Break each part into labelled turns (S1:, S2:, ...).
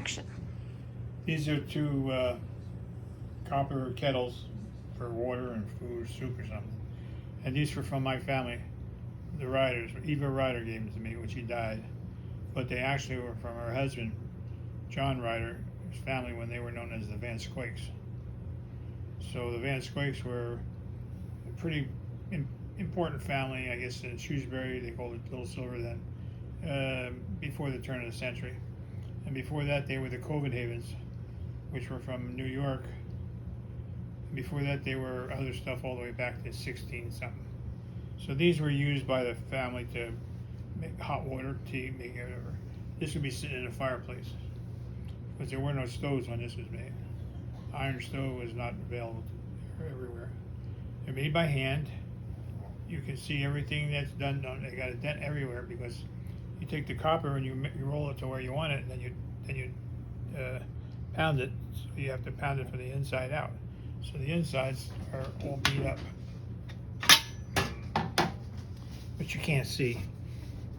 S1: action.
S2: These are two copper kettles for water and food or soup or something. And these were from my family. The Riders, Eva Ryder gave them to me when she died. But they actually were from her husband, John Ryder, his family when they were known as the Van Squakes. So the Van Squakes were a pretty important family, I guess, in Shrewsbury. They called it Little Silver then, before the turn of the century. And before that, they were the Covenhavens, which were from New York. And before that, they were other stuff all the way back to 16-something. So these were used by the family to make hot water, tea, make whatever. This would be sitting in a fireplace, because there were no stoves when this was made. Iron stove was not available everywhere. They're made by hand. You can see everything that's done. They got a dent everywhere because you take the copper and you roll it to where you want it, and then you pound it. So you have to pound it from the inside out. So the insides are all beat up, but you can't see.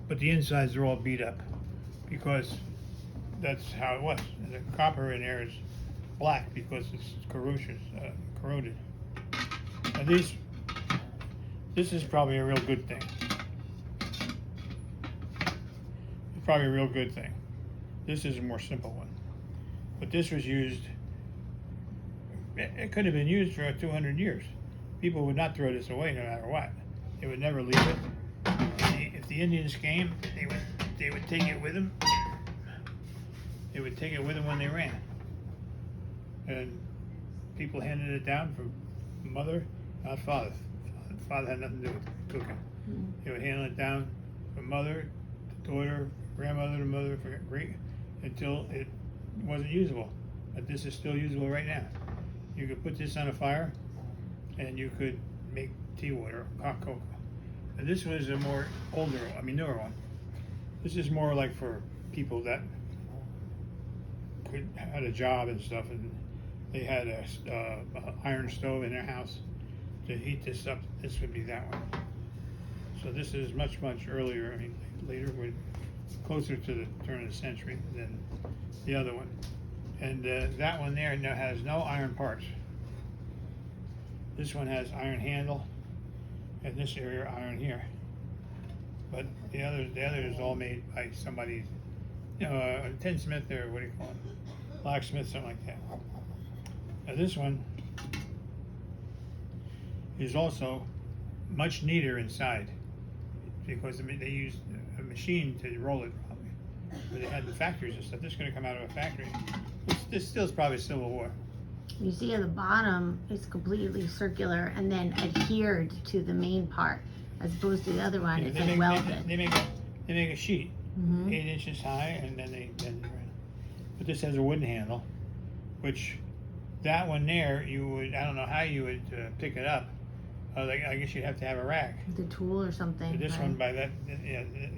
S2: But the insides are all beat up because that's how it was. And the copper in there is black because it's corroded. Now this is probably a real good thing. It's probably a real good thing. This is a more simple one. But this was used, it could have been used for 200 years. People would not throw this away no matter what. They would never leave it. If the Indians came, they would take it with them. They would take it with them when they ran. And people handed it down from mother, not father. Father had nothing to do with cooking. They would hand it down from mother to daughter, grandmother to mother, great, until it wasn't usable. But this is still usable right now. You could put this on a fire, and you could make tea water, hot cocoa. And this was a more newer one. This is more like for people that had a job and stuff, and they had a iron stove in their house to heat this up. This would be that one. So this is much earlier. I mean, later, closer to the turn of the century than the other one. And that one there now has no iron parts. This one has iron handle, and this area iron here. But the other is all made by somebody, a tinsmith or what do you call it, blacksmith, something like that. Now this one is also much neater inside because they used a machine to roll it probably. But they had the factories and stuff. This is going to come out of a factory. This still is probably Civil War.
S1: You see at the bottom, it's completely circular and then adhered to the main part, as opposed to the other one, it's like welded.
S2: They make a sheet, 8 inches high, and then they bend it around. But this has a wooden handle, which that one there, I don't know how you would pick it up. I guess you'd have to have a rack.
S1: The tool or something.
S2: But this one,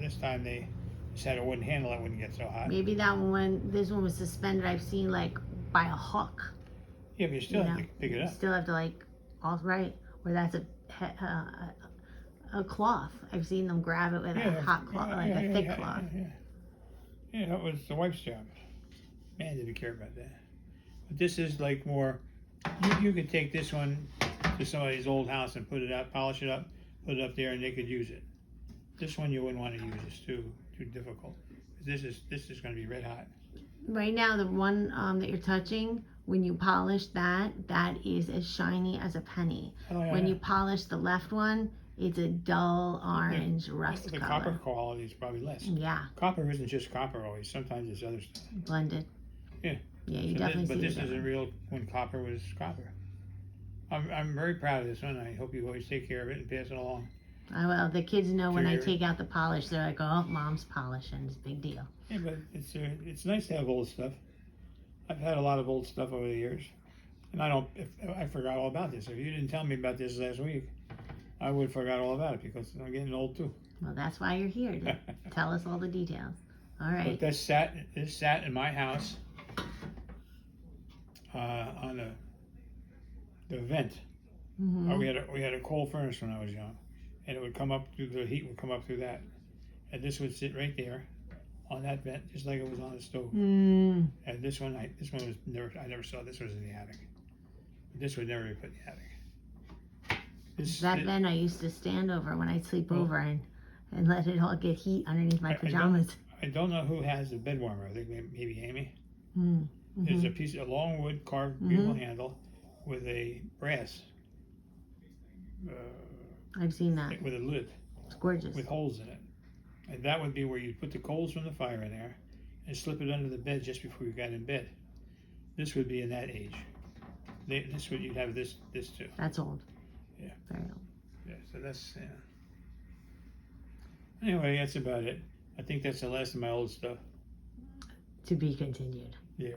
S2: this time they just had a wooden handle that wouldn't get so hot.
S1: Maybe this one was suspended, I've seen, like, by a hook.
S2: Yeah, but you still have to pick it up.
S1: You still have to, like, or that's a cloth. I've seen them grab it with a hot cloth, a thick cloth.
S2: Yeah, that was the wife's job. Man, didn't care about that. But this is like more, you could take this one to somebody's old house and put it out, polish it up, put it up there, and they could use it. This one you wouldn't want to use. It's too difficult. This is going to be red hot.
S1: Right now, the one that you're touching, when you polish that is as shiny as a penny. When you polish the left one, it's a dull orange rust color.
S2: The copper quality is probably less.
S1: Yeah.
S2: Copper isn't just copper always. Sometimes it's other stuff.
S1: Blended.
S2: Yeah.
S1: Yeah, you definitely see.
S2: But this is a real when copper was copper. I'm very proud of this one. I hope you always take care of it and pass it along.
S1: I will. The kids know when I take out the polish, they're like, "Oh, Mom's polishing. It's a big deal."
S2: Yeah, but it's nice to have old stuff. I've had a lot of old stuff over the years, and I forgot all about this. If you didn't tell me about this last week, I would have forgot all about it because I'm getting old too.
S1: Well, that's why you're here, to tell us all the details. All right.
S2: But this sat in my house on the vent. We had a coal furnace when I was young, and it would come up through the heat would come up through that, and this would sit right there on that vent just like it was on the stove. And this one was never. I never saw this was in the attic. This would never be put in the attic.
S1: That vent I used to stand over when I'd sleep over and let it all get heat underneath my pajamas.
S2: I don't know who has the bed warmer. I think maybe Amy.
S1: Mm-hmm.
S2: There's a piece of long wood carved beautiful handle with a brass.
S1: I've seen that.
S2: With a lid.
S1: It's gorgeous.
S2: With holes in it. And that would be where you'd put the coals from the fire in there and slip it under the bed just before you got in bed. This would be in that age. This would, you'd have this too.
S1: That's old.
S2: Yeah.
S1: Very old.
S2: Yeah, so that's, Anyway, that's about it. I think that's the last of my old stuff.
S1: To be continued.
S2: Yeah.